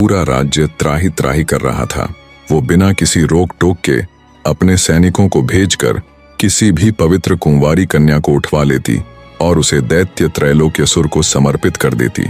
पूरा राज्य त्राही त्राही कर रहा था। वो बिना किसी रोक टोक के अपने सैनिकों को भेजकर किसी भी पवित्र कुंवारी कन्या को उठवा लेती और उसे दैत्य त्रैलोक्यसुर को समर्पित कर देती।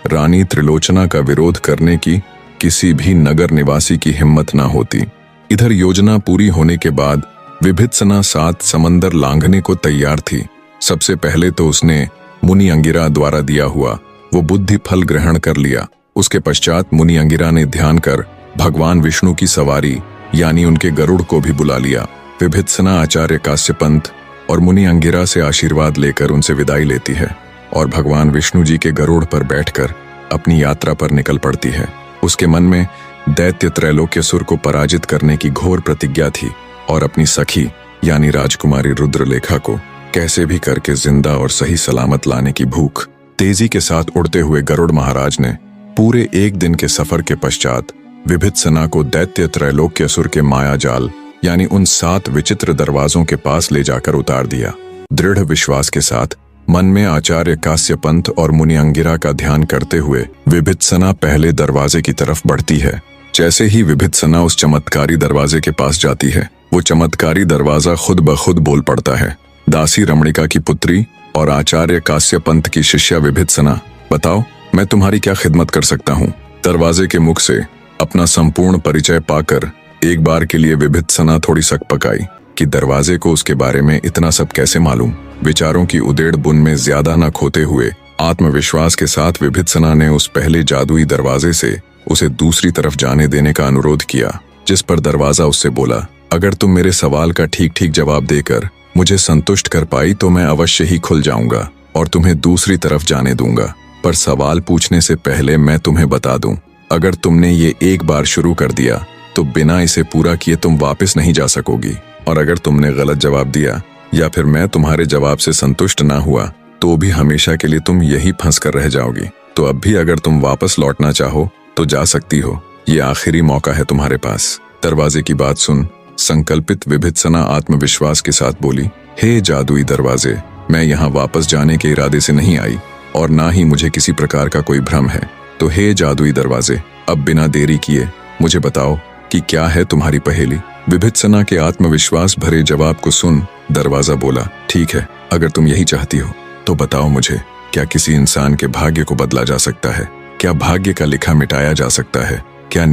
रानी त्रिलोचना का विरोध करने की किसी भी नगर निवासी की हिम्मत न होती। इधर योजना पूरी होने के बाद विभित्सना 7 समंदर लांघने को तैयार थी। सबसे पहले तो उसने मुनि अंगिरा द्वारा दिया हुआ वो बुद्धि फल ग्रहण कर लिया। उसके पश्चात मुनि अंगिरा ने ध्यान कर भगवान विष्णु की सवारी यानी उनके गरुड़ को भी बुला लिया। विभित्सना आचार्य काश्यपंत और मुनि अंगिरा से आशीर्वाद लेकर उनसे विदाई लेती है और भगवान विष्णु जी के गरुड़ पर बैठकर अपनी यात्रा पर निकल पड़ती है। उसके मन में दैत्य त्रैलोक्यसुर को पराजित करने की घोर प्रतिज्ञा थी और अपनी सखी यानी राजकुमारी रुद्रलेखा को कैसे भी करके जिंदा और सही सलामत लाने की भूख। तेजी के साथ उड़ते हुए गरुड़ महाराज ने पूरे 1 दिन के सफर के पश्चात विभित्सना को दैत्य त्रैलोक्यसुर के माया जाल यानी उन 7 विचित्र दरवाजों के पास ले जाकर उतार दिया। दृढ़ विश्वास के साथ मन में आचार्य काश्यपंत और मुनि अंगिरा का ध्यान करते हुए विभित्सना पहले दरवाजे की तरफ बढ़ती है। जैसे ही विभित्सना उस चमत्कारी दरवाजे के पास जाती है, वो चमत्कारी दरवाजा खुद ब खुद बोल पड़ता है। दासी रमणिका की पुत्री और आचार्य काश्यपंत की शिष्या विभित्सना, बताओ मैं तुम्हारी क्या खिदमत कर सकता हूँ। दरवाजे के मुख से अपना संपूर्ण परिचय पाकर एक बार के लिए विभित्सना थोड़ी सक पकाई कि दरवाजे को उसके बारे में इतना सब कैसे मालूम। विचारों की उदेड़ बुन में ज्यादा न खोते हुए आत्मविश्वास के साथ विभित्सना ने उस पहले जादुई दरवाजे से उसे दूसरी तरफ जाने देने का अनुरोध किया, जिस पर दरवाजा उससे बोला, अगर तुम मेरे सवाल का ठीक ठीक जवाब देकर मुझे संतुष्ट कर पाई तो मैं अवश्य ही खुल जाऊंगा और तुम्हें दूसरी तरफ जाने दूंगा। पर सवाल पूछने से पहले मैं तुम्हें बता दूं, अगर तुमने ये एक बार शुरू कर दिया तो बिना इसे पूरा किए तुम वापस नहीं जा सकोगी, और अगर तुमने गलत जवाब दिया या फिर मैं तुम्हारे जवाब से संतुष्ट ना हुआ तो भी हमेशा के लिए तुम यही फंस कर रह जाओगी। तो अब भी अगर तुम वापस लौटना चाहो तो जा सकती हो, ये आखिरी मौका है तुम्हारे पास। दरवाजे की बात सुन संकल्पित विभित्सना आत्मविश्वास के साथ बोली, हे जादुई दरवाजे, मैं यहाँ वापस जाने के इरादे से नहीं आई और ना ही मुझे किसी प्रकार का कोई भ्रम है। तो हे जादुई दरवाजे, अब बिना देरी किए मुझे बताओ कि क्या है तुम्हारी पहेली। विभित्सना के आत्मविश्वास भरे जवाब को सुन दरवाजा बोला, ठीक है, अगर तुम यही चाहती हो तो बताओ मुझे, क्या किसी इंसान के भाग्य को बदला जा सकता है? क्या भाग्य का लिखा मिटाया जा सकता है? क्या